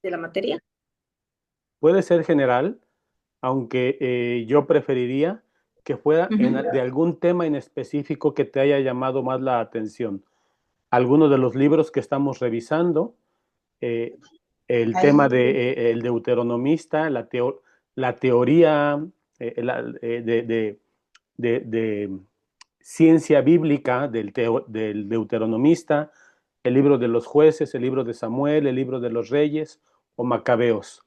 de la materia. Puede ser general, aunque yo preferiría que fuera Ujú. de algún tema en específico que te haya llamado más la atención. Algunos de los libros que estamos revisando, eh, el tema de el deuteronomista, la teoría de ciencia bíblica del deuteronomista, el libro de los jueces, el libro de Samuel, el libro de los reyes o Macabeos.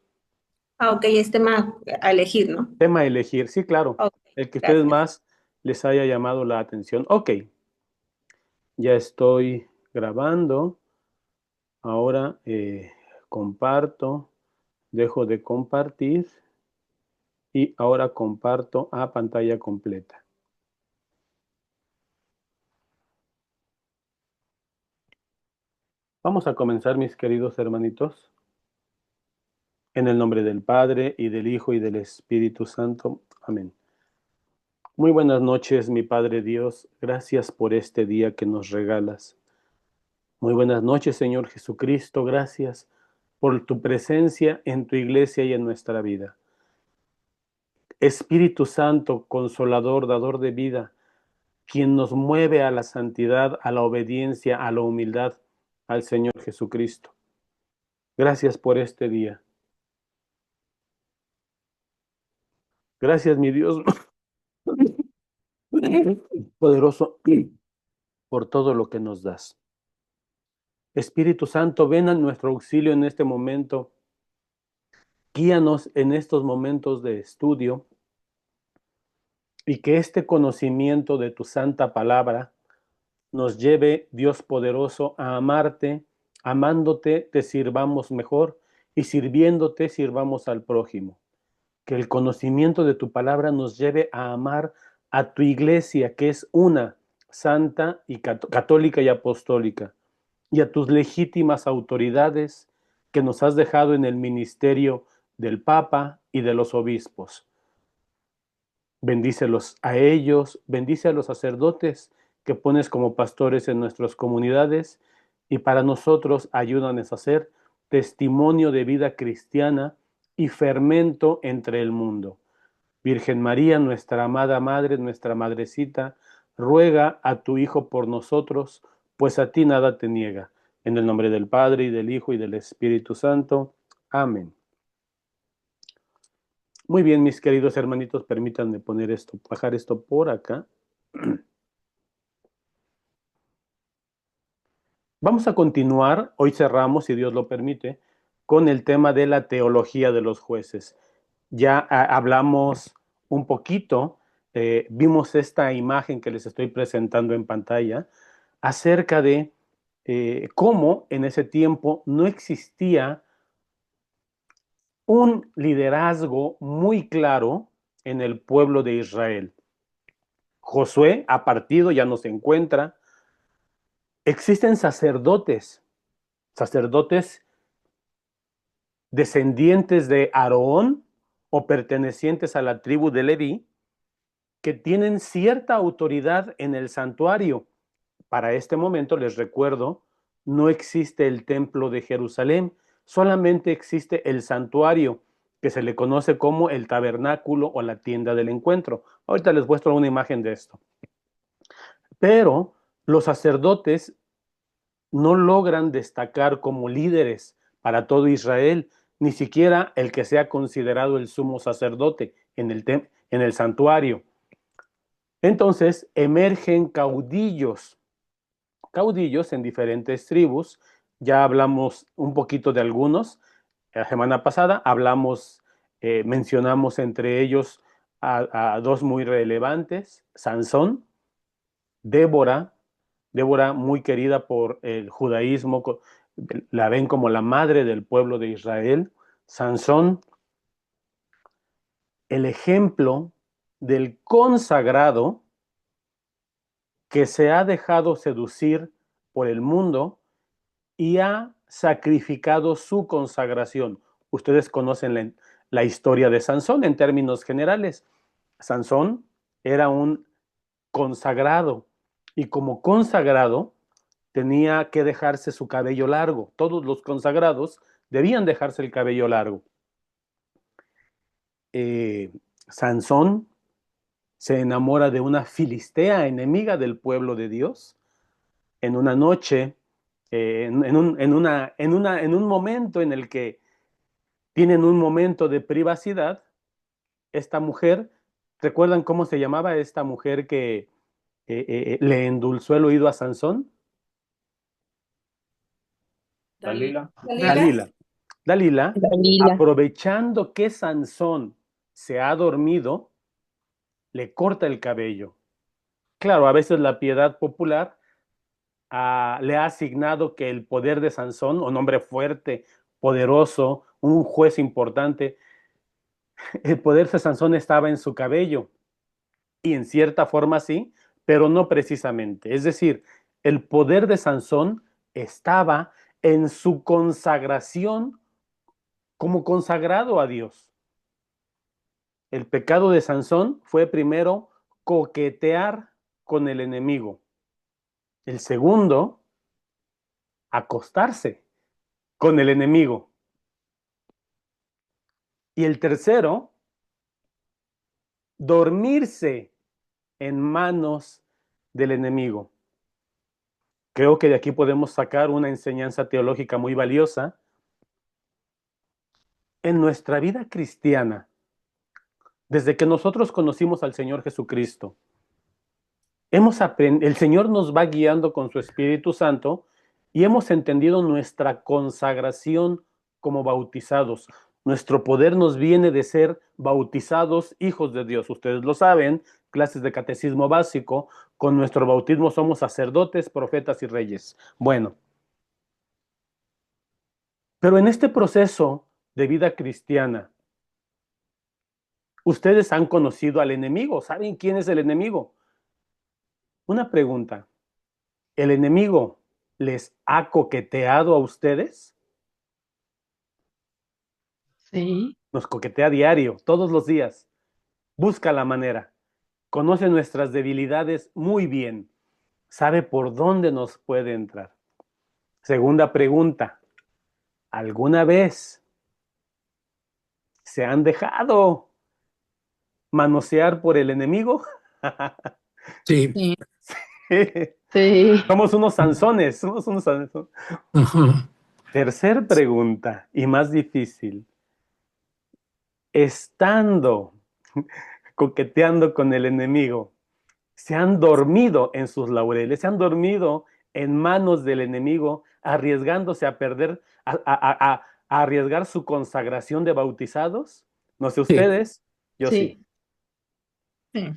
Ah, ok, es tema a elegir, ¿no? Tema a elegir, sí, claro, Ok, el que a ustedes gracias. más les haya llamado la atención. Ok, ya estoy grabando. Ahora comparto, dejo de compartir y ahora comparto a pantalla completa. Vamos a comenzar, mis queridos hermanitos, en el nombre del Padre y del Hijo y del Espíritu Santo. Amén. Muy buenas noches, mi Padre Dios. Gracias por este día que nos regalas. Muy buenas noches, Señor Jesucristo. Gracias por tu presencia en tu iglesia y en nuestra vida. Espíritu Santo, consolador, dador de vida, quien nos mueve a la santidad, a la obediencia, a la humildad al Señor Jesucristo. Gracias por este día. Gracias, mi Dios poderoso, por todo lo que nos das. Espíritu Santo, ven a nuestro auxilio en este momento. Guíanos en estos momentos de estudio y que este conocimiento de tu santa palabra nos lleve, Dios poderoso, a amarte, amándote te sirvamos mejor y sirviéndote sirvamos al prójimo. Que el conocimiento de tu palabra nos lleve a amar a tu iglesia, que es una, santa y católica y apostólica, y a tus legítimas autoridades que nos has dejado en el ministerio del Papa y de los obispos. Bendícelos a ellos, bendice a los sacerdotes que pones como pastores en nuestras comunidades y para nosotros ayúdanos a ser testimonio de vida cristiana y fermento entre el mundo. Virgen María, nuestra amada Madre, nuestra Madrecita, ruega a tu Hijo por nosotros, pues a ti nada te niega. En el nombre del Padre, y del Hijo, y del Espíritu Santo. Amén. Muy bien, mis queridos hermanitos, permítanme poner esto, bajar esto por acá. Vamos a continuar, hoy cerramos, si Dios lo permite, con el tema de la teología de los jueces. Ya hablamos un poquito, vimos esta imagen que les estoy presentando en pantalla, acerca de cómo en ese tiempo no existía un liderazgo muy claro en el pueblo de Israel. Josué ha partido, ya no se encuentra. Existen sacerdotes descendientes de Aarón o pertenecientes a la tribu de Leví, que tienen cierta autoridad en el santuario. Para este momento, les recuerdo, no existe el templo de Jerusalén, solamente existe el santuario, que se le conoce como el tabernáculo o la tienda del encuentro. Ahorita les muestro una imagen de esto. Pero los sacerdotes no logran destacar como líderes para todo Israel, ni siquiera el que sea considerado el sumo sacerdote en el santuario. Entonces emergen caudillos en diferentes tribus. Ya hablamos un poquito de algunos. La semana pasada mencionamos entre ellos a dos muy relevantes, Sansón, Débora, Débora muy querida por el judaísmo, la ven como la madre del pueblo de Israel. Sansón, el ejemplo del consagrado que se ha dejado seducir por el mundo y ha sacrificado su consagración. Ustedes conocen la historia de Sansón en términos generales. Sansón era un consagrado y como consagrado tenía que dejarse su cabello largo. Todos los consagrados debían dejarse el cabello largo. Sansón se enamora de una filistea enemiga del pueblo de Dios en una noche, en un momento en el que tienen un momento de privacidad. Esta mujer, ¿recuerdan cómo se llamaba esta mujer que le endulzó el oído a Sansón? Dalila. Dalila. Dalila, Dalila. aprovechando que Sansón se ha dormido, le corta el cabello. Claro, a veces la piedad popular le ha asignado que el poder de Sansón, un hombre fuerte, poderoso, un juez importante, el poder de Sansón estaba en su cabello. Y en cierta forma sí, pero no precisamente. Es decir, el poder de Sansón estaba en su consagración como consagrado a Dios. El pecado de Sansón fue primero coquetear con el enemigo. El segundo, acostarse con el enemigo. Y el tercero, dormirse en manos del enemigo. Creo que de aquí podemos sacar una enseñanza teológica muy valiosa. En nuestra vida cristiana, desde que nosotros conocimos al Señor Jesucristo, el Señor nos va guiando con su Espíritu Santo y hemos entendido nuestra consagración como bautizados. Nuestro poder nos viene de ser bautizados hijos de Dios. Ustedes lo saben, clases de catecismo básico, con nuestro bautismo somos sacerdotes, profetas y reyes. Bueno, pero en este proceso de vida cristiana, ustedes han conocido al enemigo, ¿saben quién es el enemigo? Una pregunta, ¿el enemigo les ha coqueteado a ustedes? Sí. Nos coquetea diario, todos los días. Busca la manera. Conoce nuestras debilidades muy bien. Sabe por dónde nos puede entrar. Segunda pregunta, ¿alguna vez se han dejado manosear por el enemigo? Sí. Sí. Sí. Somos unos Sansones, somos unos Sansones. Ajá. Tercer pregunta, y más difícil. Estando coqueteando con el enemigo, se han dormido en sus laureles, se han dormido en manos del enemigo, arriesgándose a perder, a arriesgar su consagración de bautizados. No sé ustedes, yo sí. Sí.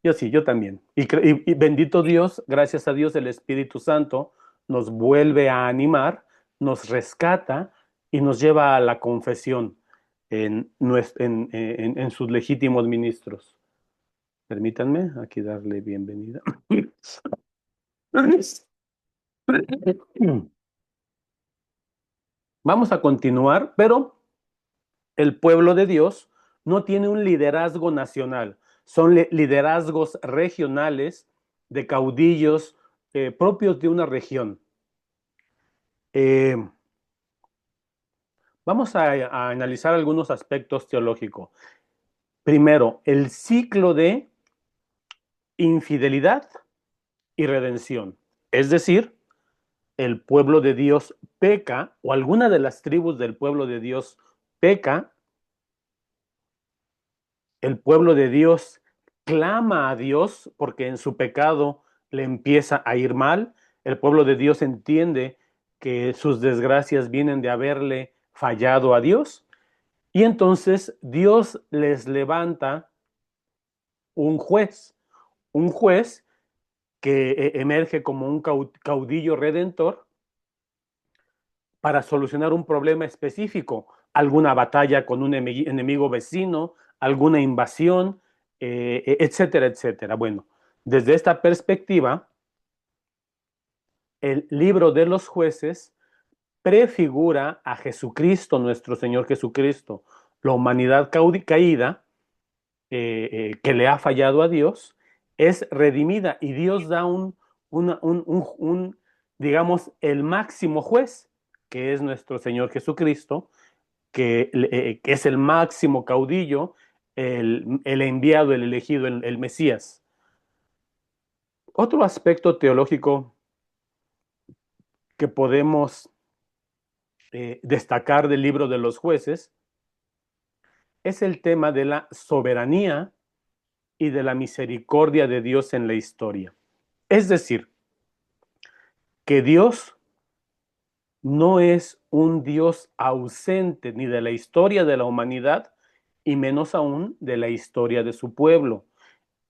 Yo sí, yo también. Y bendito Dios, gracias a Dios, el Espíritu Santo nos vuelve a animar, nos rescata y nos lleva a la confesión en sus legítimos ministros. Permítanme aquí darle bienvenida. Vamos a continuar, pero el pueblo de Dios no tiene un liderazgo nacional, son liderazgos regionales de caudillos propios de una región. Vamos a analizar algunos aspectos teológicos. Primero, el ciclo de infidelidad y redención. Es decir, el pueblo de Dios peca, o alguna de las tribus del pueblo de Dios peca, el pueblo de Dios clama a Dios porque en su pecado le empieza a ir mal, el pueblo de Dios entiende que sus desgracias vienen de haberle fallado a Dios, y entonces Dios les levanta un juez que emerge como un caudillo redentor para solucionar un problema específico, alguna batalla con un enemigo vecino, alguna invasión, etcétera, etcétera. Bueno, desde esta perspectiva, el libro de los jueces prefigura a Jesucristo, nuestro Señor Jesucristo, la humanidad caída, que le ha fallado a Dios, es redimida y Dios da digamos, el máximo juez, que es nuestro Señor Jesucristo, que es el máximo caudillo, el enviado, el elegido, el Mesías. Otro aspecto teológico que podemos destacar del libro de los jueces es el tema de la soberanía y de la misericordia de Dios en la historia. Es decir, que Dios no es un Dios ausente ni de la historia de la humanidad y menos aún de la historia de su pueblo.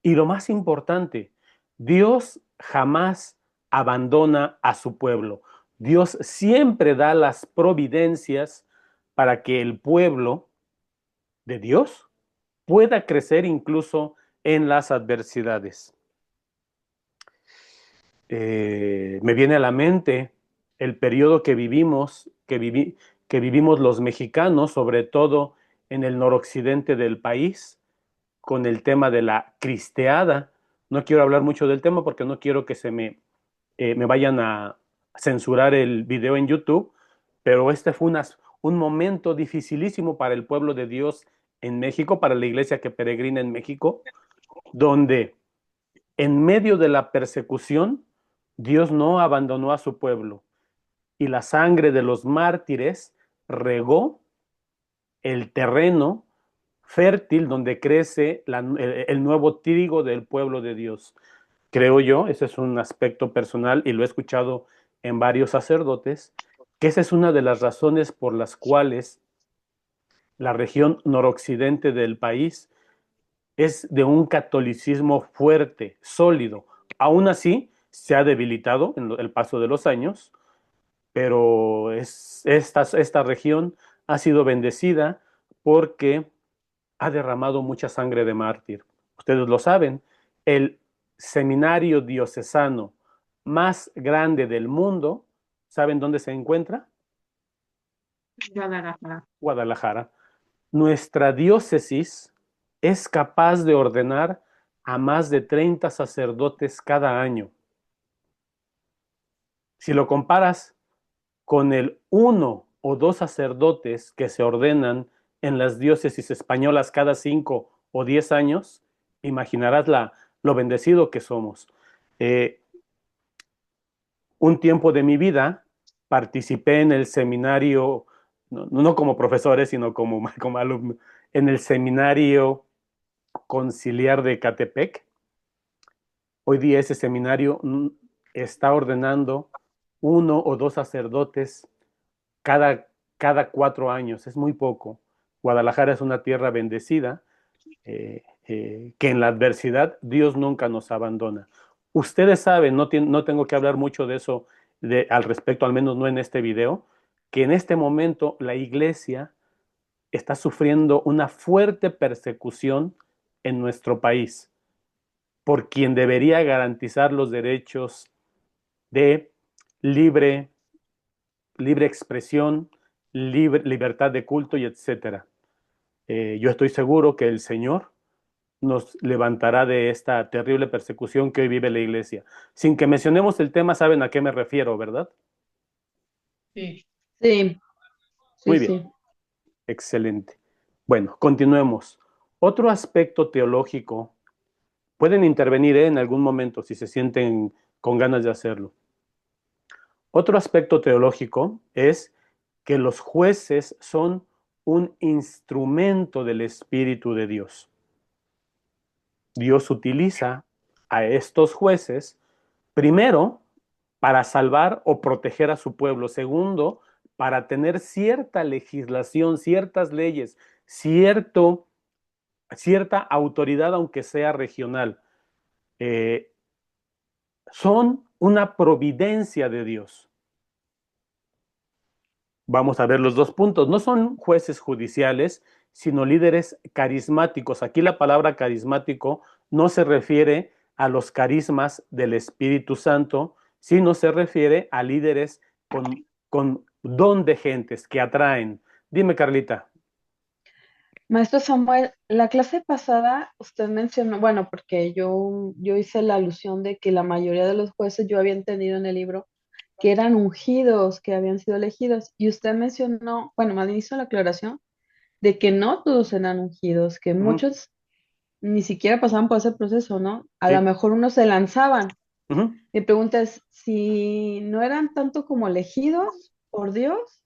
Y lo más importante, Dios jamás abandona a su pueblo. Dios siempre da las providencias para que el pueblo de Dios pueda crecer incluso en las adversidades. Me viene a la mente el periodo que vivimos los mexicanos, sobre todo en el noroccidente del país, con el tema de la cristeada. No quiero hablar mucho del tema porque no quiero que me vayan a censurar el video en YouTube, pero este fue un momento dificilísimo para el pueblo de Dios en México, para la iglesia que peregrina en México, donde en medio de la persecución, Dios no abandonó a su pueblo y la sangre de los mártires regó el terreno fértil donde crece el nuevo trigo del pueblo de Dios. Creo yo, ese es un aspecto personal y lo he escuchado en varios sacerdotes, que esa es una de las razones por las cuales la región noroccidente del país es de un catolicismo fuerte, sólido. Aún así, se ha debilitado en el paso de los años, pero esta región ha sido bendecida porque ha derramado mucha sangre de mártir. Ustedes lo saben, el seminario diocesano más grande del mundo, ¿saben dónde se encuentra? Guadalajara. Guadalajara. Nuestra diócesis es capaz de ordenar a más de 30 sacerdotes cada año. Si lo comparas con el 1 o 2 sacerdotes que se ordenan en las diócesis españolas cada 5 o 10 años, imaginarás lo bendecido que somos. Un tiempo de mi vida participé en el seminario, no como profesor, sino como alumno, en el seminario conciliar de Catepec. Hoy día ese seminario está ordenando 1 o 2 sacerdotes cada 4 años. Es muy poco. Guadalajara es una tierra bendecida, que en la adversidad Dios nunca nos abandona. Ustedes saben, no tengo que hablar mucho de eso al respecto, al menos no en este video, que en este momento la iglesia está sufriendo una fuerte persecución en nuestro país por quien debería garantizar los derechos de libre expresión, libertad de culto y etcétera. Yo estoy seguro que el Señor nos levantará de esta terrible persecución que hoy vive la iglesia. Sin que mencionemos el tema, saben a qué me refiero, ¿verdad? Sí. Sí, Muy sí, bien, sí. excelente. Bueno, continuemos. Otro aspecto teológico, pueden intervenir en algún momento si se sienten con ganas de hacerlo. Otro aspecto teológico es que los jueces son un instrumento del Espíritu de Dios. Dios utiliza a estos jueces, primero, para salvar o proteger a su pueblo. Segundo, para tener cierta legislación, ciertas leyes, cierta autoridad, aunque sea regional. Son una providencia de Dios. Vamos a ver los 2 puntos. No son jueces judiciales, sino líderes carismáticos. Aquí la palabra carismático no se refiere a los carismas del Espíritu Santo, sino se refiere a líderes con don de gentes que atraen. Dime, Carlita. Maestro Samuel, la clase pasada usted mencionó, bueno, porque yo hice la alusión de que la mayoría de los jueces yo había entendido en el libro que eran ungidos, que habían sido elegidos. Y usted mencionó, bueno, me hizo la aclaración de que no todos eran ungidos, que Ujú, muchos ni siquiera pasaban por ese proceso, ¿no? A lo sí. mejor unos se lanzaban. Ujú. Mi pregunta es, si no eran tanto como elegidos por Dios,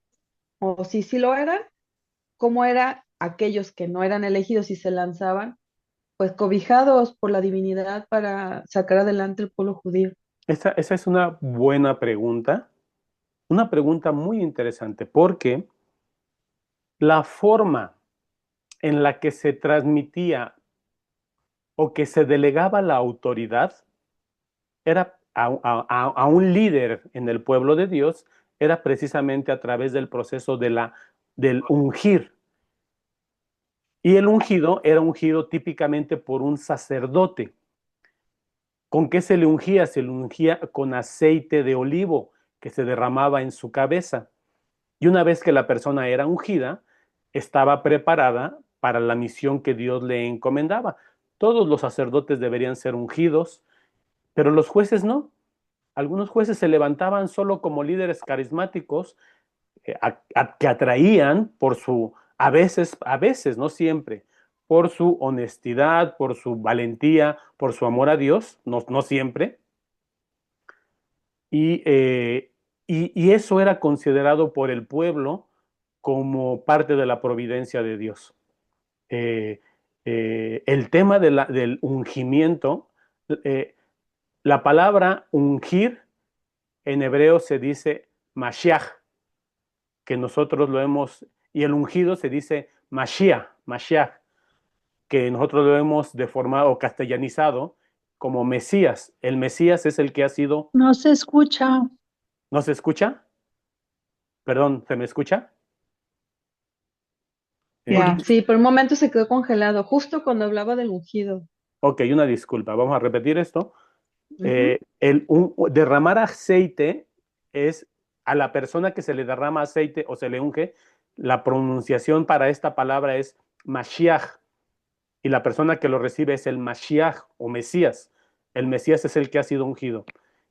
o si sí lo eran, ¿cómo eran aquellos que no eran elegidos y se lanzaban, pues cobijados por la divinidad para sacar adelante el pueblo judío? Esa es una buena pregunta, una pregunta muy interesante, porque la forma en la que se transmitía o que se delegaba la autoridad era a un líder en el pueblo de Dios, era precisamente a través del proceso del ungir. Y el ungido era ungido típicamente por un sacerdote. ¿Con qué se le ungía? Se le ungía con aceite de olivo que se derramaba en su cabeza. Y una vez que la persona era ungida, estaba preparada para la misión que Dios le encomendaba. Todos los sacerdotes deberían ser ungidos, pero los jueces no. Algunos jueces se levantaban solo como líderes carismáticos que atraían por a veces, no siempre, por su honestidad, por su valentía, por su amor a Dios, no siempre. Y, eh, y eso era considerado por el pueblo como parte de la providencia de Dios. Eh, el tema del ungimiento, eh, la palabra ungir en hebreo se dice Mashiach, que nosotros lo hemos, y el ungido se dice Mashiach, que nosotros lo hemos deformado o castellanizado como Mesías. El Mesías es el que ha sido. No se escucha. ¿No se escucha? Perdón, ¿se me escucha? Ya, sí, por un momento se quedó congelado, justo cuando hablaba del ungido. Ok, una disculpa, vamos a repetir esto. Ujú. Derramar aceite es a la persona que se le derrama aceite o se le unge, la pronunciación para esta palabra es Mashiach, y la persona que lo recibe es el Mashiach o Mesías. El Mesías es el que ha sido ungido.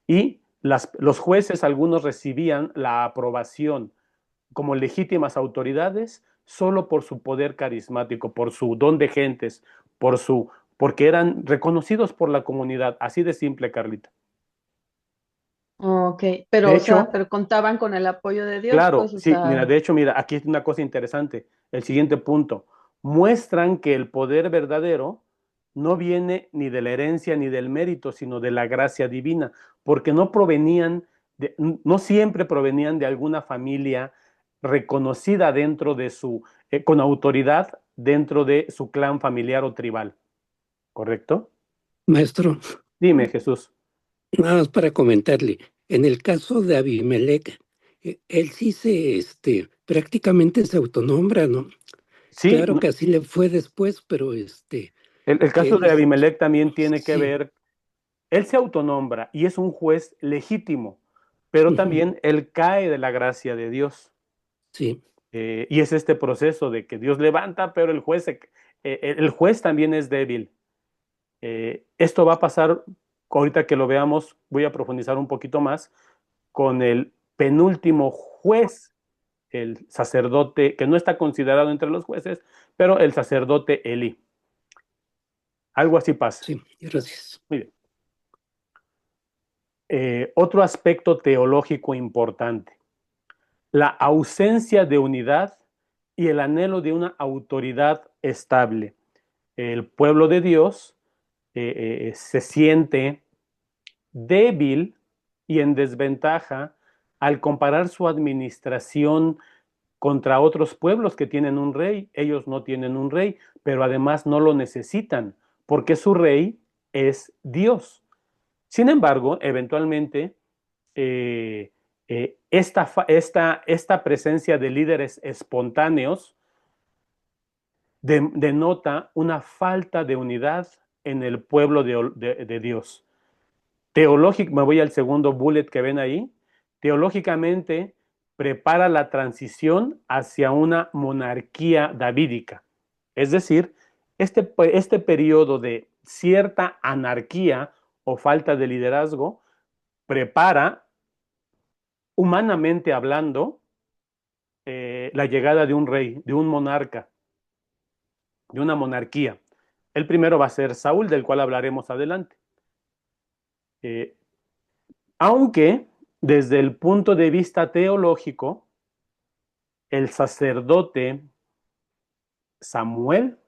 Y los jueces, algunos recibían la aprobación como legítimas autoridades solo por su poder carismático, por su don de gentes, porque eran reconocidos por la comunidad. Así de simple, Carlita. Ok, De pero, o sea, hecho, pero contaban con el apoyo de Dios, claro, pues, o sí, mira, sea, de hecho, mira, aquí es una cosa interesante. El siguiente punto. Muestran que el poder verdadero no viene ni de la herencia ni del mérito, sino de la gracia divina, porque no siempre provenían de alguna familia reconocida con autoridad dentro de su clan familiar o tribal. ¿Correcto? Maestro, Dime, Jesús. nada más para comentarle, en el caso de Abimelech, él sí prácticamente se autonombra, ¿no? Sí, Claro que así le fue después, pero el caso él de Abimelech también tiene que sí, ver. Él se autonombra y es un juez legítimo, pero ujú, también él cae de la gracia de Dios. sí, Y es este proceso de que Dios levanta, pero el juez también es débil. Esto va a pasar, ahorita que lo veamos, voy a profundizar un poquito más, con el penúltimo juez, el sacerdote, que no está considerado entre los jueces, pero el sacerdote Elí. Algo así pasa. sí, gracias. Muy bien. Otro aspecto teológico importante. La ausencia de unidad y el anhelo de una autoridad estable. El pueblo de Dios se siente débil y en desventaja al comparar su administración contra otros pueblos que tienen un rey. Ellos no tienen un rey, pero además no lo necesitan, porque su rey es Dios. Sin embargo, eventualmente eh, esta presencia de líderes espontáneos denota una falta de unidad en el pueblo de Dios. Me voy al segundo bullet que ven ahí. Teológicamente, prepara la transición hacia una monarquía davídica. Es decir, este periodo de cierta anarquía o falta de liderazgo prepara humanamente hablando, la llegada de un rey, de un monarca, de una monarquía. El primero va a ser Saúl, del cual hablaremos adelante. Aunque desde el punto de vista teológico, el sacerdote Samuel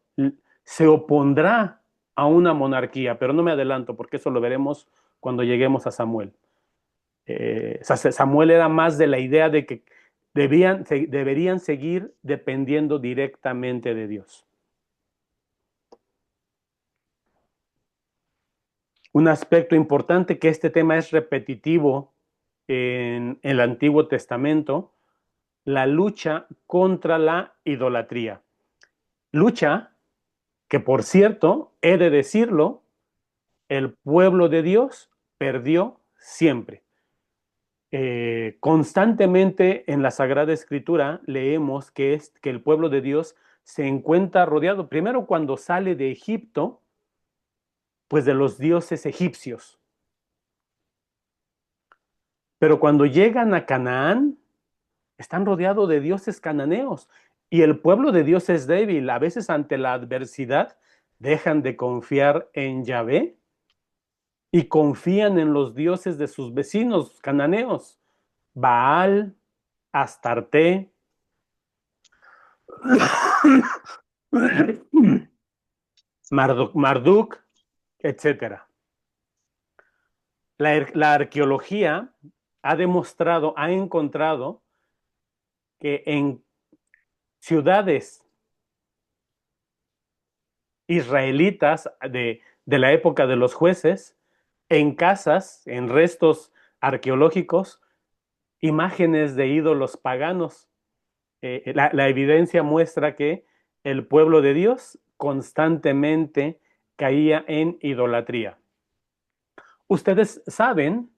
se opondrá a una monarquía, pero no me adelanto porque eso lo veremos cuando lleguemos a Samuel. Samuel era más de la idea de que deberían seguir dependiendo directamente de Dios. Un aspecto importante, que este tema es repetitivo en el Antiguo Testamento, la lucha contra la idolatría. Lucha que, por cierto, he de decirlo, el pueblo de Dios perdió siempre. Constantemente en la Sagrada Escritura leemos que el pueblo de Dios se encuentra rodeado, primero cuando sale de Egipto, pues de los dioses egipcios. Pero cuando llegan a Canaán, están rodeados de dioses cananeos. Y el pueblo de Dios es débil. A veces ante la adversidad dejan de confiar en Yahvé y confían en los dioses de sus vecinos cananeos. Baal, Astarte, Marduk, etc. La arqueología ha demostrado, ha encontrado que en ciudades israelitas de la época de los jueces, en casas, en restos arqueológicos, imágenes de ídolos paganos. La evidencia muestra que el pueblo de Dios constantemente caía en idolatría. Ustedes saben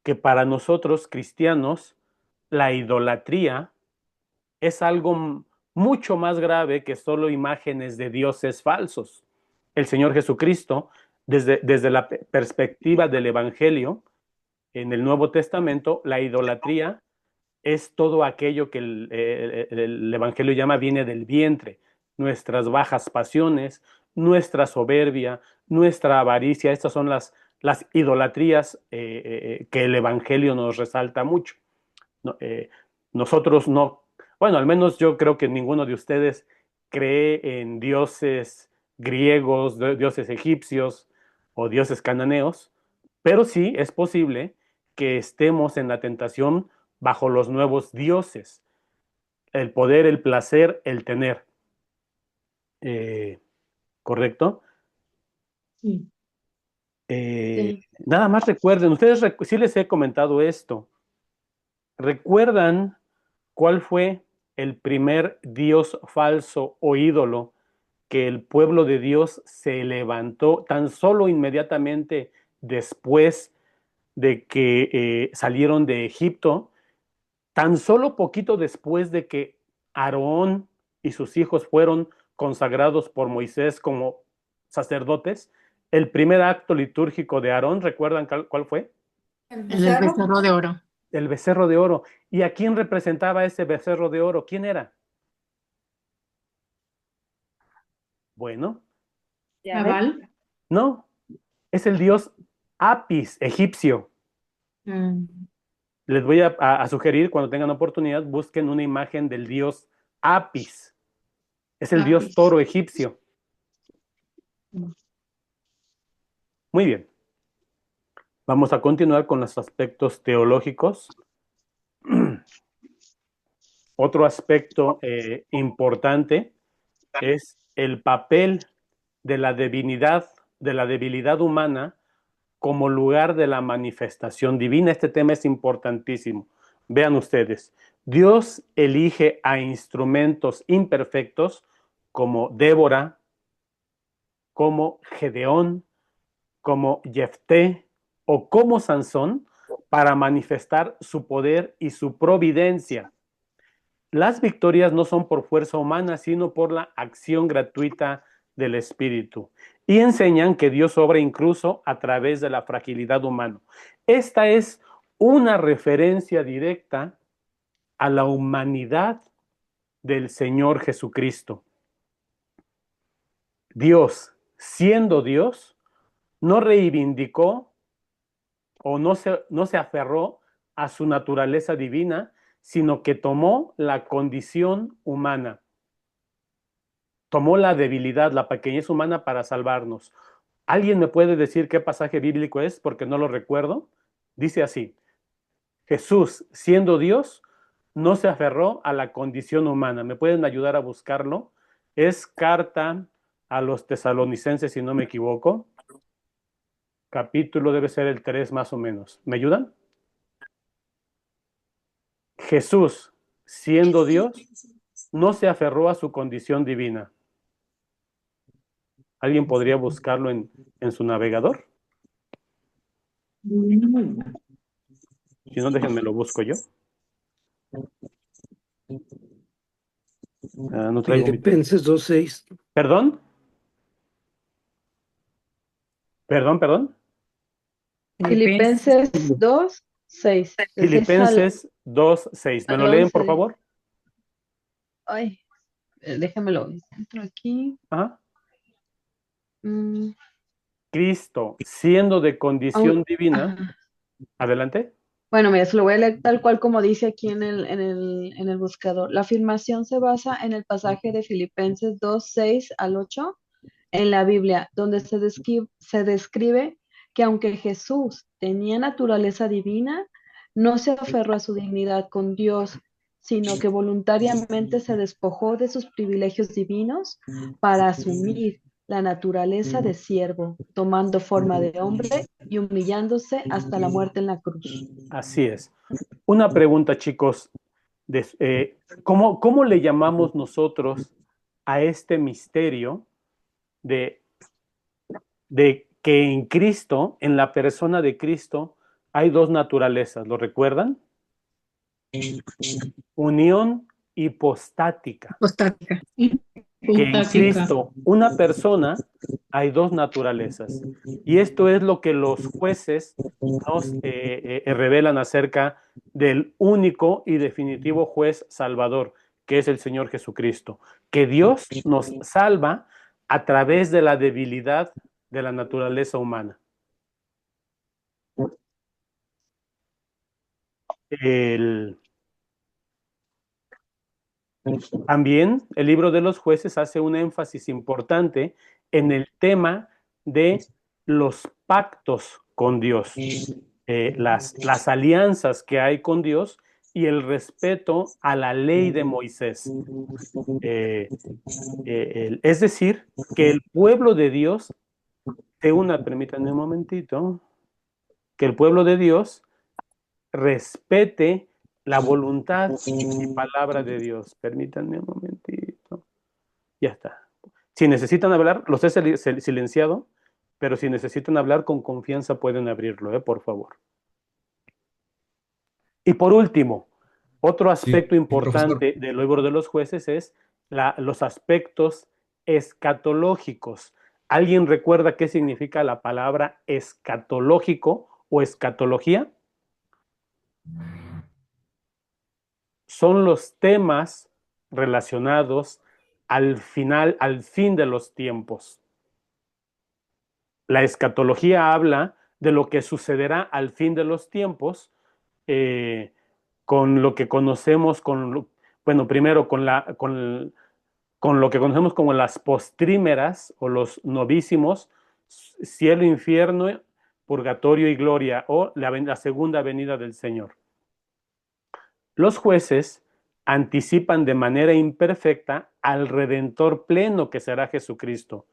que para nosotros cristianos la idolatría es algo mucho más grave que solo imágenes de dioses falsos. El Señor Jesucristo, desde la perspectiva del Evangelio, en el Nuevo Testamento, la idolatría es todo aquello que el Evangelio llama viene del vientre, nuestras bajas pasiones, nuestra soberbia, nuestra avaricia. Estas son las idolatrías que el Evangelio nos resalta mucho. Nosotros no, bueno, al menos yo creo que ninguno de ustedes cree en dioses griegos, dioses egipcios o dioses cananeos, pero sí es posible que estemos en la tentación bajo los nuevos dioses, el poder, el placer, el tener. ¿Correcto? Sí. Nada más recuerden, ustedes sí les he comentado esto. ¿Recuerdan cuál fue el primer dios falso o ídolo que el pueblo de Dios se levantó tan solo inmediatamente después de que salieron de Egipto? Tan solo poquito después de que Aarón y sus hijos fueron consagrados por Moisés como sacerdotes, el primer acto litúrgico de Aarón, ¿recuerdan cuál fue? El becerro de oro. El becerro de oro. ¿Y a quién representaba ese becerro de oro? ¿Quién era? Bueno, Babal. no, es el dios Apis, egipcio. Les voy a sugerir, cuando tengan oportunidad, busquen una imagen del dios Apis. Es el dios toro egipcio. Muy bien. Vamos a continuar con los aspectos teológicos. Otro aspecto importante es el papel de la debilidad humana como lugar de la manifestación divina. Este tema es importantísimo. Vean ustedes, Dios elige a instrumentos imperfectos como Débora, como Gedeón, como Jefté o como Sansón para manifestar su poder y su providencia. Las victorias no son por fuerza humana, sino por la acción gratuita del Espíritu. Y enseñan que Dios obra incluso a través de la fragilidad humana. Esta es una referencia directa a la humanidad del Señor Jesucristo. Dios, siendo Dios, no reivindicó o no se aferró a su naturaleza divina, sino que tomó la condición humana, tomó la debilidad, la pequeñez humana para salvarnos. ¿Alguien me puede decir qué pasaje bíblico es? Porque no lo recuerdo. Dice así: Jesús, siendo Dios, no se aferró a la condición humana. ¿Me pueden ayudar a buscarlo? Es carta a los tesalonicenses, si no me equivoco. Capítulo debe ser el 3 más o menos. ¿Me ayudan? Jesús, siendo Dios, no se aferró a su condición divina. ¿Alguien podría buscarlo en su navegador? Si no, déjenme lo busco yo. No traigo mi... Filipenses 2:6. ¿Perdón? ¿Perdón? Filipenses 2:6. Filipenses 2:6. ¿Me lo leen, por favor? Ay, déjamelo. Entro aquí. Ajá. Mm, Cristo, siendo de condición divina. ajá. Adelante. Bueno, mira, se lo voy a leer tal cual como dice aquí en el buscador. La afirmación se basa en el pasaje de Filipenses 2:6 al 8 en la Biblia, donde se describe que aunque Jesús tenía naturaleza divina, no se aferró a su dignidad con Dios, sino que voluntariamente se despojó de sus privilegios divinos para asumir la naturaleza de siervo, tomando forma de hombre y humillándose hasta la muerte en la cruz. Así es. Una pregunta, chicos. ¿Cómo le llamamos nosotros a este misterio de que en Cristo, en la persona de Cristo, hay dos naturalezas? ¿Lo recuerdan? Unión hipostática. Hipostática. Que en Cristo, una persona, hay dos naturalezas. Y esto es lo que los jueces nos revelan acerca del único y definitivo juez salvador, que es el Señor Jesucristo. Que Dios nos salva a través de la debilidad de la naturaleza humana. También el libro de los jueces hace un énfasis importante en el tema de los pactos con Dios, las alianzas que hay con Dios y el respeto a la ley de Moisés. Es decir, que el pueblo de Dios, permítanme un momentito, que el pueblo de Dios respete la voluntad y palabra de Dios. Permítanme un momentito. Ya está. Si necesitan hablar, los he silenciado, pero si necesitan hablar con confianza pueden abrirlo, por favor. Y por último, otro aspecto importante del libro de los jueces es los aspectos escatológicos. ¿Alguien recuerda qué significa la palabra escatológico o escatología? Son los temas relacionados al fin de los tiempos. La escatología habla de lo que sucederá al fin de los tiempos, con lo que conocemos, primero con lo que conocemos como las postrímeras o los novísimos, cielo, infierno, purgatorio y gloria, o la segunda venida del Señor. Los jueces anticipan de manera imperfecta al Redentor pleno que será Jesucristo.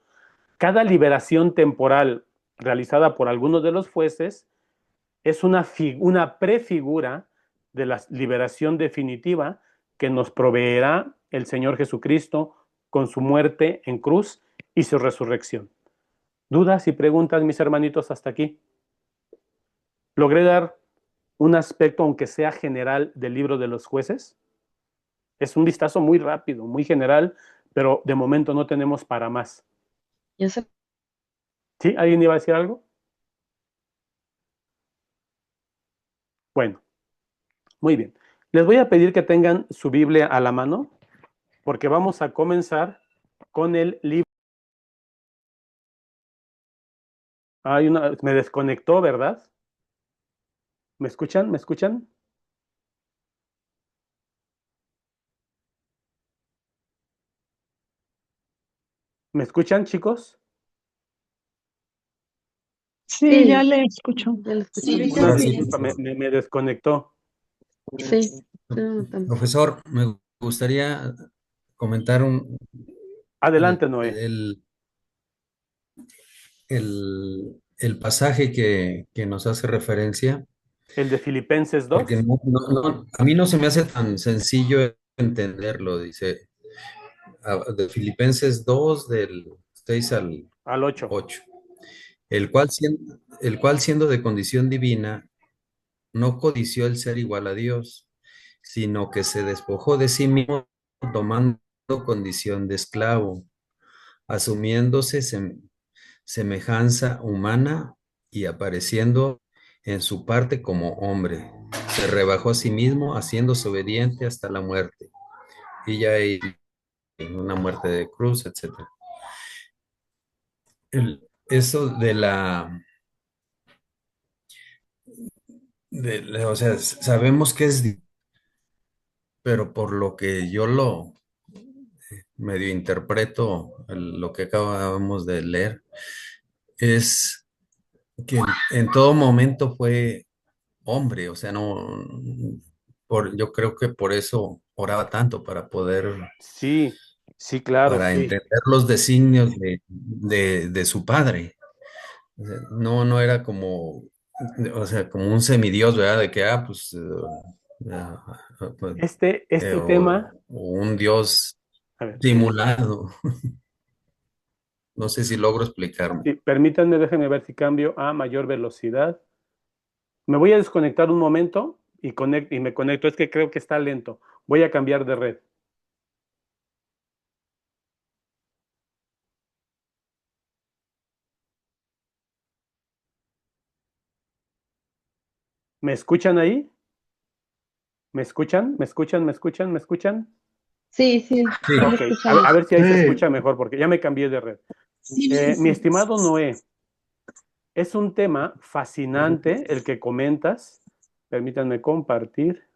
Cada liberación temporal realizada por algunos de los jueces es una prefigura de la liberación definitiva que nos proveerá el Señor Jesucristo con su muerte en cruz y su resurrección. ¿Dudas y preguntas, mis hermanitos, hasta aquí? ¿Logré dar un aspecto, aunque sea general, del libro de los jueces? Es un vistazo muy rápido, muy general, pero de momento no tenemos para más. Ya sé. ¿Sí? ¿Alguien iba a decir algo? Bueno, muy bien. Les voy a pedir que tengan su Biblia a la mano, porque vamos a comenzar con el libro. Me desconectó, ¿verdad? ¿Me escuchan? ¿Me escuchan? ¿Me escuchan, chicos? Sí, ya le escucho. Ya lo escuchamos. Sí, Una sí. disculpa, me desconectó. Sí, estoy anotando. Profesor, me gustaría comentar Adelante, Noé. el pasaje que nos hace referencia, El de Filipenses porque 2 a mí no se me hace tan sencillo entenderlo, dice, de Filipenses 2 del 6 al al 8. 8, el cual siendo de condición divina, no codició el ser igual a Dios, sino que se despojó de sí mismo, tomando condición de esclavo, asumiéndose semejanza humana y apareciendo en su parte como hombre. Se rebajó a sí mismo, haciéndose obediente hasta la muerte, y ya hay una muerte de cruz, etc. Eso o sea, sabemos que es, pero por lo que yo lo medio interpreto, lo que acabamos de leer, es que en todo momento fue hombre, o sea, no, yo creo que por eso oraba tanto, Sí, sí, claro, para sí. entender los designios de su padre. O sea, no era como, o sea, como un semidios, ¿verdad? De que, pues, pues, Este tema, o un dios a ver, simulado. No sé si logro explicarme. sí, permítanme, déjenme ver si cambio a mayor velocidad. Me voy a desconectar un momento y me conecto. Es que creo que está lento. Voy a cambiar de red. ¿Me escuchan ahí? ¿Me escuchan? ¿Me escuchan? ¿Me escuchan? ¿Me escuchan? Sí, sí, Sí. sí lo Ok, escuchamos. a ver si ahí se escucha mejor, porque ya me cambié de red. Mi estimado Noé, es un tema fascinante el que comentas. Permítanme compartir.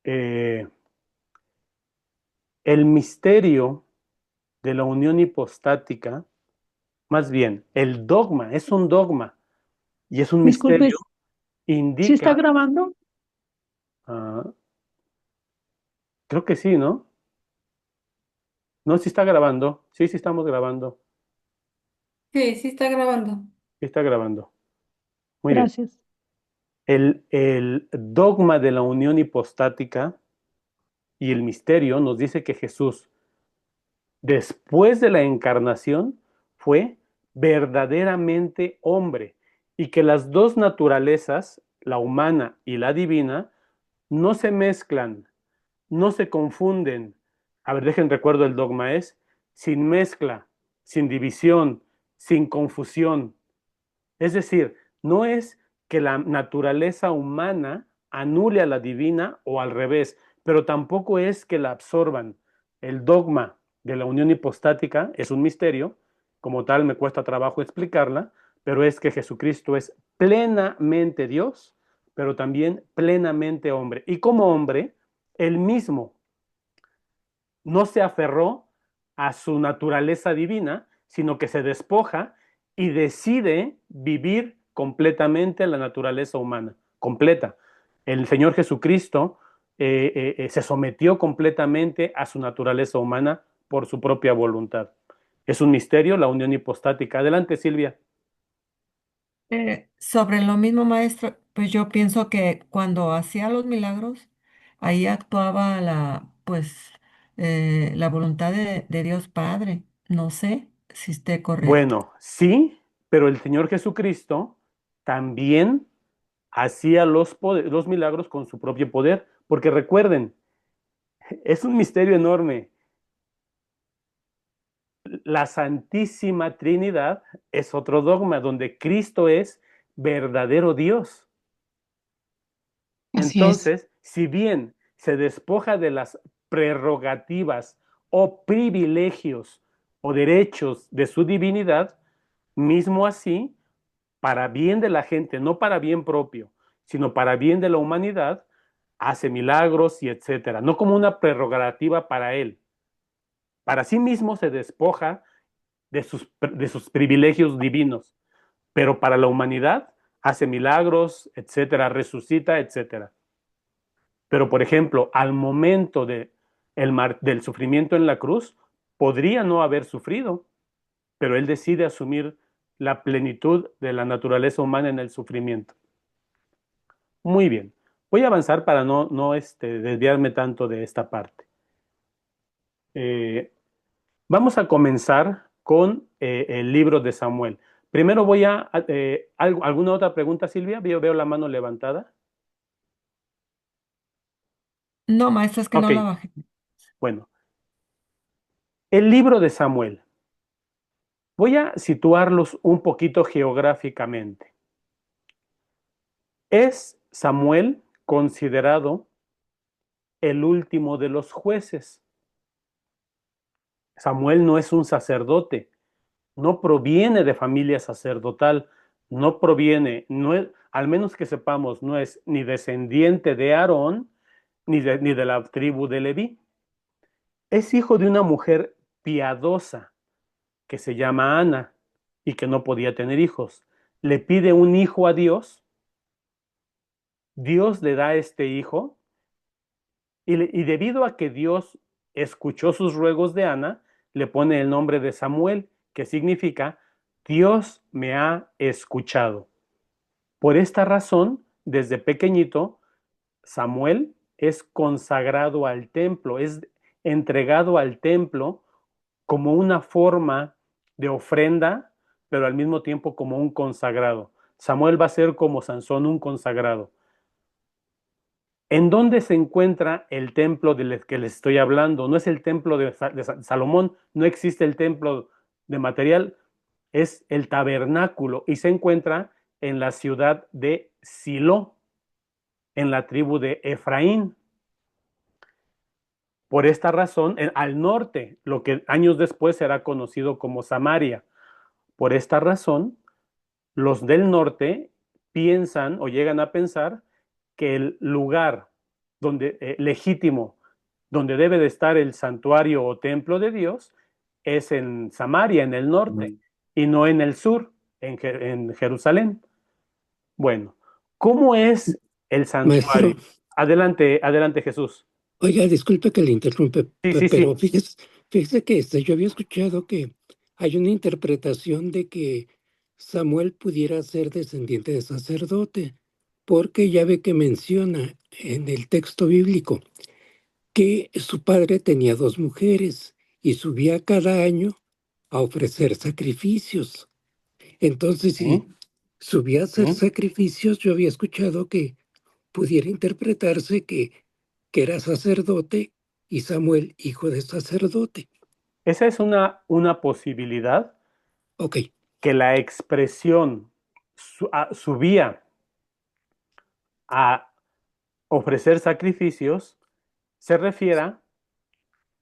Eh, el misterio de la unión hipostática, más bien, el dogma, es un dogma y es un Disculpe, misterio, ¿sí está indica, grabando? ah, creo que sí, ¿no? No, sí está grabando, sí estamos grabando, Sí, sí está grabando. sí está grabando. Muy bien. Gracias. El dogma de la unión hipostática y el misterio nos dice que Jesús, después de la encarnación, fue verdaderamente hombre y que las dos naturalezas, la humana y la divina, no se mezclan, no se confunden. A ver, recuerdo el dogma es sin mezcla, sin división, sin confusión. Es decir, no es que la naturaleza humana anule a la divina o al revés, pero tampoco es que la absorban. El dogma de la unión hipostática es un misterio, como tal me cuesta trabajo explicarla, pero es que Jesucristo es plenamente Dios, pero también plenamente hombre. Y como hombre, él mismo no se aferró a su naturaleza divina, sino que se despoja y decide vivir completamente la naturaleza humana, completa. El Señor Jesucristo se sometió completamente a su naturaleza humana por su propia voluntad. Es un misterio la unión hipostática. Adelante, Silvia. Sobre lo mismo, maestro, pues yo pienso que cuando hacía los milagros, ahí actuaba la voluntad de Dios Padre. No sé si esté correcto. Bueno, sí, pero el Señor Jesucristo también hacía los milagros con su propio poder, porque recuerden, es un misterio enorme. la Santísima Trinidad es otro dogma donde Cristo es verdadero Dios. Así es. Entonces, si bien se despoja de las prerrogativas o privilegios o derechos de su divinidad, mismo así, para bien de la gente, no para bien propio, sino para bien de la humanidad, hace milagros y etcétera, no como una prerrogativa para él. Para sí mismo se despoja de sus privilegios divinos, pero para la humanidad hace milagros, etcétera, resucita, etcétera. Pero, por ejemplo, al momento del sufrimiento en la cruz, podría no haber sufrido, pero él decide asumir la plenitud de la naturaleza humana en el sufrimiento. Muy bien. Voy a avanzar para no desviarme tanto de esta parte. Vamos a comenzar con el libro de Samuel. Primero voy a... ¿alguna otra pregunta, Silvia? Veo la mano levantada. No, maestra, es que Ok, no la bajé. bueno. El libro de Samuel. Voy a situarlos un poquito geográficamente. Es Samuel considerado el último de los jueces. Samuel no es un sacerdote, no proviene de familia sacerdotal, no proviene, no es, al menos que sepamos, no es ni descendiente de Aarón ni de la tribu de Leví. Es hijo de una mujer piadosa que se llama Ana y que no podía tener hijos. Le pide un hijo a Dios, Dios le da este hijo y debido a que Dios escuchó sus ruegos de Ana, le pone el nombre de Samuel, que significa Dios me ha escuchado. Por esta razón, desde pequeñito, Samuel es consagrado al templo, es entregado al templo como una forma de ofrenda, pero al mismo tiempo como un consagrado. Samuel va a ser como Sansón, un consagrado. ¿En dónde se encuentra el templo del que les estoy hablando? No es el templo de Salomón, no existe el templo de material, es el tabernáculo y se encuentra en la ciudad de Silo, en la tribu de Efraín. Por esta razón, al norte, lo que años después será conocido como Samaria. Por esta razón, los del norte piensan o llegan a pensar que el lugar legítimo donde debe de estar el santuario o templo de Dios es en Samaria, en el norte, y no en el sur, en Jerusalén. Bueno, ¿cómo es el Maestro, santuario? Adelante, adelante, Jesús. oiga, disculpe que le interrumpe, Sí, pero sí. fíjese que yo había escuchado que hay una interpretación de que Samuel pudiera ser descendiente de sacerdote, porque ya ve que menciona en el texto bíblico que su padre tenía 2 mujeres y subía cada año a ofrecer sacrificios. Entonces, si subía a hacer sacrificios, yo había escuchado que pudiera interpretarse que era sacerdote y Samuel hijo de sacerdote. Esa es una posibilidad. Ok. Que la expresión subía a ofrecer sacrificios se refiera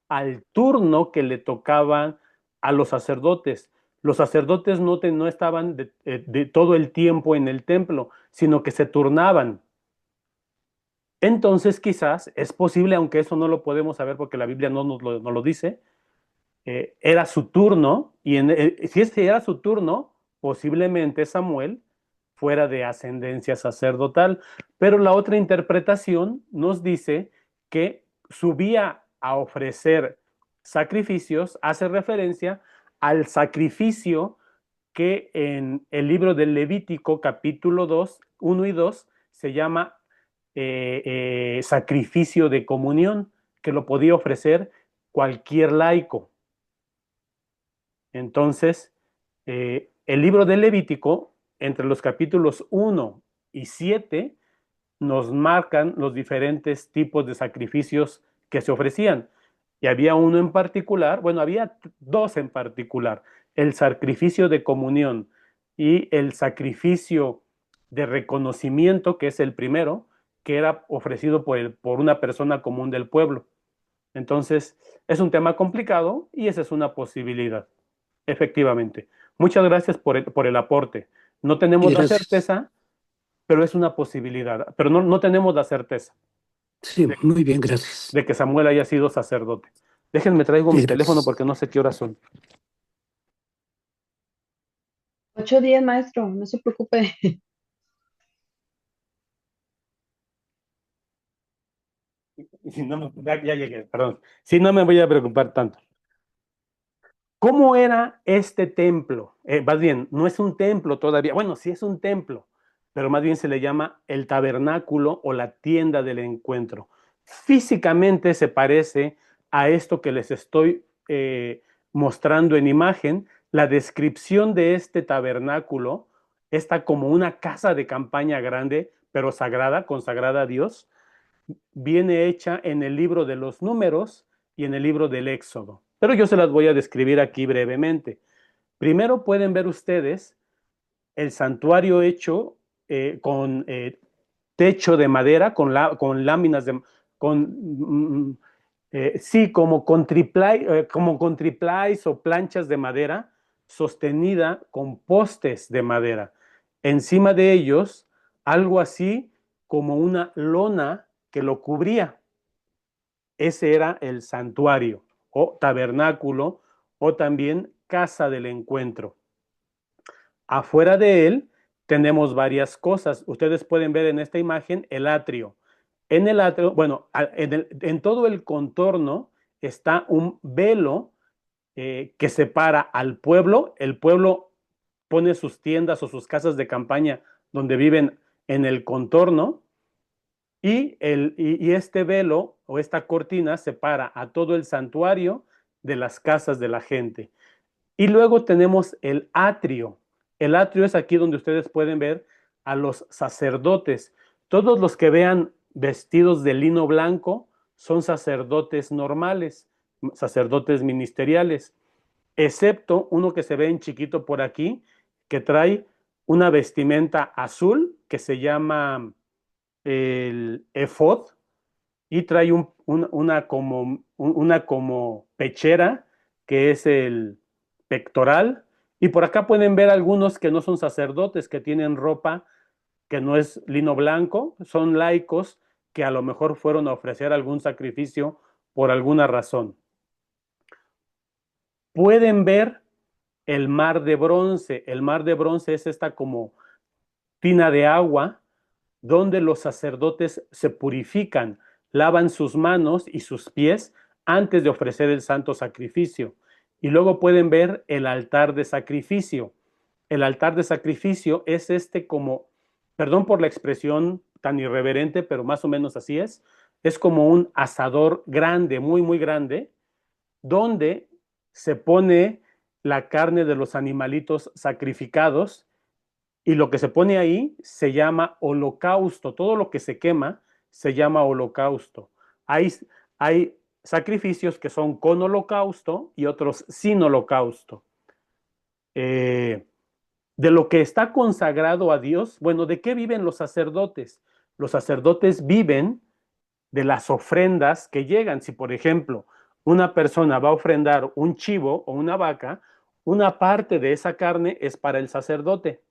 al turno que le tocaban a los sacerdotes. Los sacerdotes no estaban de todo el tiempo en el templo, sino que se turnaban. Entonces quizás es posible, aunque eso no lo podemos saber porque la Biblia no lo dice, era su turno, y si ese era su turno, posiblemente Samuel fuera de ascendencia sacerdotal. Pero la otra interpretación nos dice que subía a ofrecer sacrificios, hace referencia al sacrificio que en el libro del Levítico, capítulo 2, 1 y 2, se llama sacrificio de comunión, que lo podía ofrecer cualquier laico. Entonces, el libro de Levítico, entre los capítulos 1 y 7, nos marcan los diferentes tipos de sacrificios que se ofrecían. Y había uno en particular, bueno, había dos en particular, el sacrificio de comunión y el sacrificio de reconocimiento, que es el primero, que era ofrecido por una persona común del pueblo. Entonces, es un tema complicado y esa es una posibilidad, efectivamente. Muchas gracias por el aporte. No Y tenemos la gracias. certeza, pero es una posibilidad, pero no tenemos la certeza Sí, muy bien, gracias. de que Samuel haya sido sacerdote. Déjenme traigo Sí, mi teléfono gracias. porque no sé qué horas son. 8:10, maestro, no se preocupe. Si no ya llegué, perdón. Si no me voy a preocupar tanto. ¿Cómo era este templo? Más bien, no es un templo todavía. Bueno, sí es un templo, pero más bien se le llama el tabernáculo o la tienda del encuentro. Físicamente se parece a esto que les estoy mostrando en imagen. La descripción de este tabernáculo está como una casa de campaña grande, pero sagrada, consagrada a Dios. Viene hecha en el libro de los Números y en el libro del Éxodo. Pero yo se las voy a describir aquí brevemente. Primero pueden ver ustedes el santuario hecho con techo de madera, con láminas de... Con, sí, como con triplais o planchas de madera, sostenida con postes de madera. Encima de ellos, algo así como una lona que lo cubría. Ese era el santuario o tabernáculo o también casa del encuentro. Afuera de él tenemos varias cosas. Ustedes pueden ver en esta imagen el atrio. En el atrio, bueno, en todo el contorno está un velo que separa al pueblo. El pueblo pone sus tiendas o sus casas de campaña donde viven en el contorno y este velo o esta cortina separa a todo el santuario de las casas de la gente. Y luego tenemos el atrio. El atrio es aquí donde ustedes pueden ver a los sacerdotes. Todos los que vean vestidos de lino blanco son sacerdotes normales, sacerdotes ministeriales, excepto uno que se ve en chiquito por aquí, que trae una vestimenta azul que se llama el efod y trae una como pechera que es el pectoral. Y por acá pueden ver algunos que no son sacerdotes, que tienen ropa que no es lino blanco, son laicos que a lo mejor fueron a ofrecer algún sacrificio por alguna razón. Pueden ver el mar de bronce. El mar de bronce es esta como tina de agua donde los sacerdotes se purifican, lavan sus manos y sus pies antes de ofrecer el santo sacrificio. Y luego pueden ver el altar de sacrificio. El altar de sacrificio es este como, perdón por la expresión tan irreverente, pero más o menos así es como un asador grande, muy, muy grande, donde se pone la carne de los animalitos sacrificados y lo que se pone ahí se llama holocausto. Todo lo que se quema se llama holocausto. Hay sacrificios que son con holocausto y otros sin holocausto. De lo que está consagrado a Dios, bueno, ¿de qué viven los sacerdotes? Los sacerdotes viven de las ofrendas que llegan. Si, por ejemplo, una persona va a ofrendar un chivo o una vaca, una parte de esa carne es para el sacerdote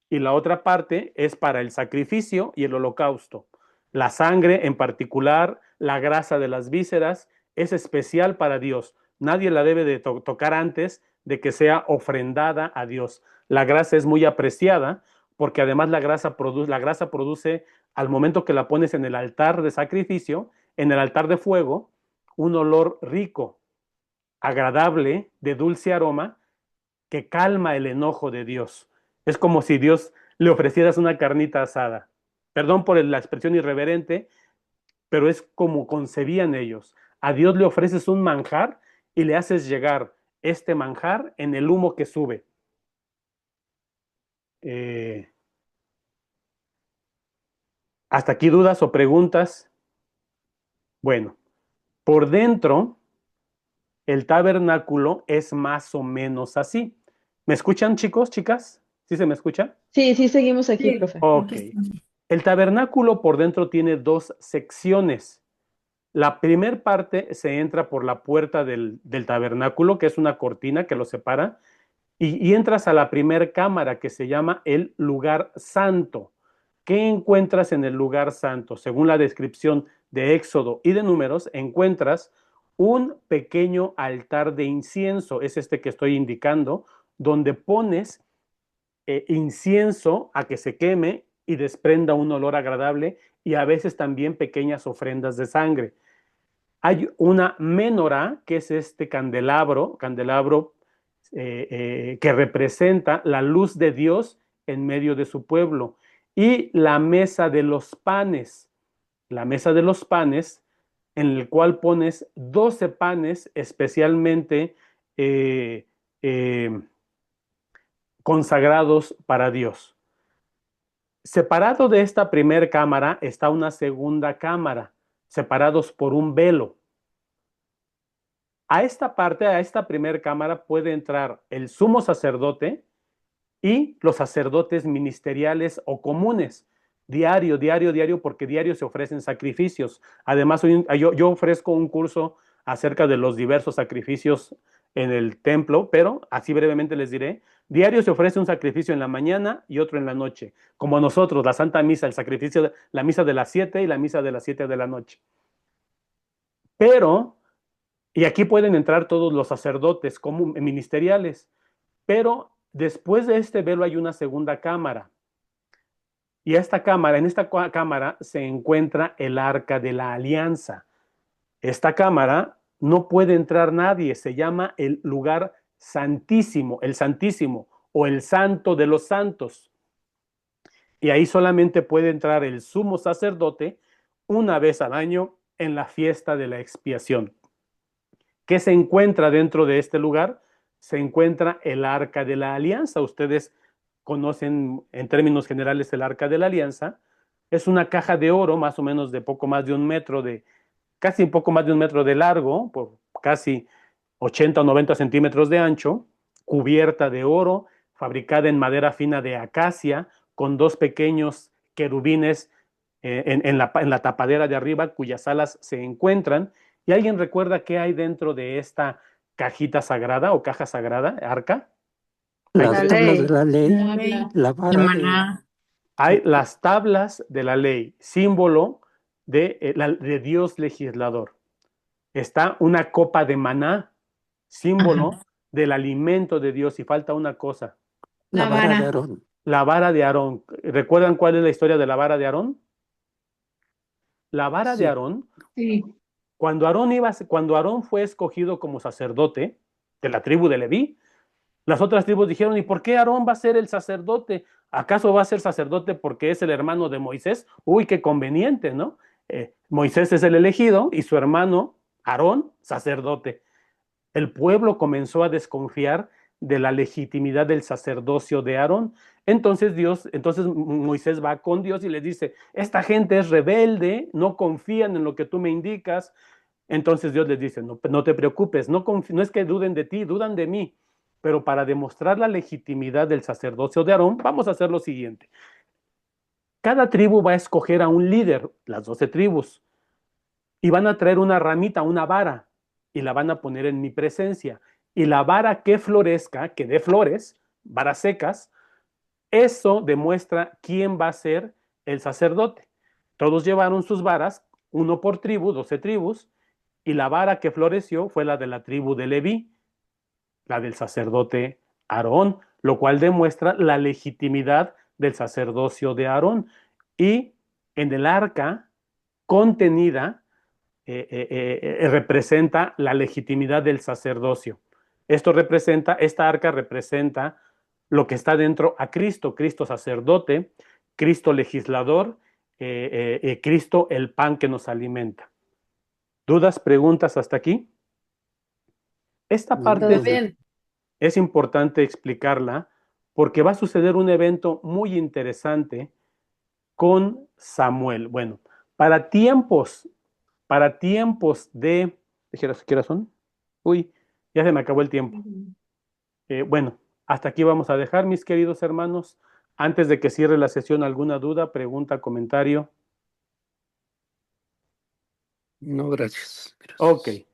y la otra parte es para el sacrificio y el holocausto. La sangre en particular, la grasa de las vísceras, es especial para Dios. Nadie la debe de tocar antes de que sea ofrendada a Dios. La grasa es muy apreciada porque además la grasa produce al momento que la pones en el altar de sacrificio, en el altar de fuego, un olor rico, agradable, de dulce aroma, que calma el enojo de Dios. Es como si Dios le ofrecieras una carnita asada. Perdón por la expresión irreverente, pero es como concebían ellos. A Dios le ofreces un manjar y le haces llegar este manjar en el humo que sube. ¿Hasta aquí dudas o preguntas? Bueno, por dentro el tabernáculo es más o menos así. ¿Me escuchan, chicos, chicas? ¿Sí se me escucha? Sí, sí, seguimos aquí, Sí, profe. Ok. aquí está. El tabernáculo por dentro tiene dos secciones. La primer parte se entra por la puerta del tabernáculo, que es una cortina que lo separa, y entras a la primer cámara que se llama el lugar santo. ¿Qué encuentras en el lugar santo? Según la descripción de Éxodo y de Números, encuentras un pequeño altar de incienso, es este que estoy indicando, donde pones incienso a que se queme y desprenda un olor agradable y a veces también pequeñas ofrendas de sangre. Hay una menorá, que es este candelabro que representa la luz de Dios en medio de su pueblo. Y la mesa de los panes, en el cual pones 12 panes especialmente eh, eh, consagrados para Dios. Separado de esta primera cámara está una segunda cámara, separados por un velo. A esta parte, a esta primera cámara, puede entrar el sumo sacerdote y los sacerdotes ministeriales o comunes. Diario, porque diario se ofrecen sacrificios. Además, yo ofrezco un curso acerca de los diversos sacrificios en el templo, pero así brevemente les diré, diario se ofrece un sacrificio en la mañana y otro en la noche, como nosotros, la Santa Misa, el sacrificio, la misa de las 7 y la misa de las 7 de la noche. Pero y aquí pueden entrar todos los sacerdotes como ministeriales, pero después de este velo hay una segunda cámara. Y en esta cámara se encuentra el arca de la alianza. Esta cámara no puede entrar nadie, se llama el lugar santísimo, el santísimo o el santo de los santos. Y ahí solamente puede entrar el sumo sacerdote una vez al año en la fiesta de la expiación. ¿Qué se encuentra dentro de este lugar? Se encuentra el Arca de la Alianza. Ustedes conocen en términos generales el Arca de la Alianza. Es una caja de oro, más o menos de poco más de un metro casi un poco más de un metro de largo, por casi 80 o 90 centímetros de ancho, cubierta de oro, fabricada en madera fina de acacia, con dos pequeños querubines en la tapadera de arriba, cuyas alas se encuentran. ¿Y alguien recuerda qué hay dentro de esta cajita sagrada o caja sagrada, arca? Las La tablas de ley. la ley, La ley. la vara de... Hay las tablas de la ley, símbolo de Dios legislador. Está una copa de maná, símbolo del alimento de Dios, y falta una cosa, La La vara de vara. Aarón. la vara de Aarón. ¿Recuerdan cuál es la historia de la vara de Aarón? La vara de Sí, Aarón, Sí. cuando Aarón fue escogido como sacerdote de la tribu de Leví, las otras tribus dijeron, ¿y por qué Aarón va a ser el sacerdote? ¿Acaso va a ser sacerdote porque es el hermano de Moisés? Uy, qué conveniente, ¿no? Moisés es el elegido y su hermano Aarón, sacerdote. El pueblo comenzó a desconfiar de la legitimidad del sacerdocio de Aarón. Entonces Moisés va con Dios y le dice, esta gente es rebelde, no confían en lo que tú me indicas. Entonces Dios les dice, no te preocupes, no es que duden de ti, dudan de mí. Pero para demostrar la legitimidad del sacerdocio de Aarón, vamos a hacer lo siguiente. Cada tribu va a escoger a un líder, las 12 tribus, y van a traer una ramita, una vara, y la van a poner en mi presencia. Y la vara que florezca, que dé flores, varas secas, eso demuestra quién va a ser el sacerdote. Todos llevaron sus varas, uno por tribu, 12 tribus, y la vara que floreció fue la de la tribu de Leví, la del sacerdote Aarón, lo cual demuestra la legitimidad del sacerdocio de Aarón. Y en el arca contenida representa la legitimidad del sacerdocio. Esta arca representa lo que está dentro a Cristo, Cristo sacerdote, Cristo legislador, Cristo el pan que nos alimenta. ¿Dudas, preguntas hasta aquí? Esta parte Todo ninguna. bien. es importante explicarla porque va a suceder un evento muy interesante con Samuel. Bueno, para tiempos de... ¿Qué horas son? Uy, ya se me acabó el tiempo. Bueno, hasta aquí vamos a dejar, mis queridos hermanos. Antes de que cierre la sesión, ¿alguna duda, pregunta, comentario? No, gracias. Ok. Gracias.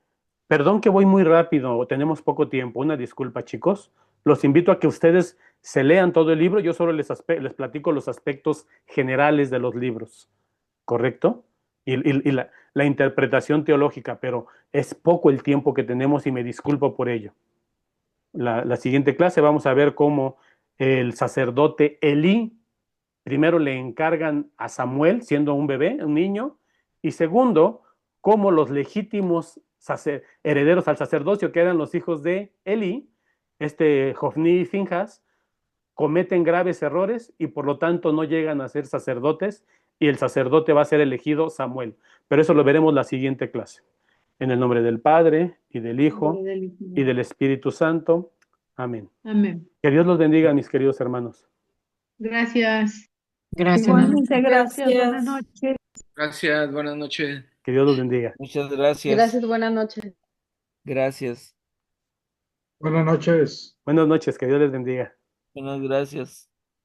Perdón que voy muy rápido, tenemos poco tiempo. Una disculpa, chicos. Los invito a que ustedes se lean todo el libro. Yo solo les platico los aspectos generales de los libros, ¿correcto? Y la interpretación teológica, pero es poco el tiempo que tenemos y me disculpo por ello. La siguiente clase vamos a ver cómo el sacerdote Elí primero le encargan a Samuel, siendo un bebé, un niño, y segundo, cómo los legítimos herederos al sacerdocio, que eran los hijos de Elí, Jofni y Finjas, cometen graves errores y por lo tanto no llegan a ser sacerdotes y el sacerdote va a ser elegido Samuel. Pero eso lo veremos la siguiente clase. En el nombre del Padre y del Hijo y del Espíritu Santo. Amén. Amén. Que Dios los bendiga, mis queridos hermanos. Gracias. Gracias. Igualmente, gracias. Buenas Gracias. noches. Gracias, buenas noches. Que Dios los bendiga. Muchas gracias. Gracias, buenas noches. Gracias. Buenas noches. Buenas noches, que Dios les bendiga. Buenas gracias.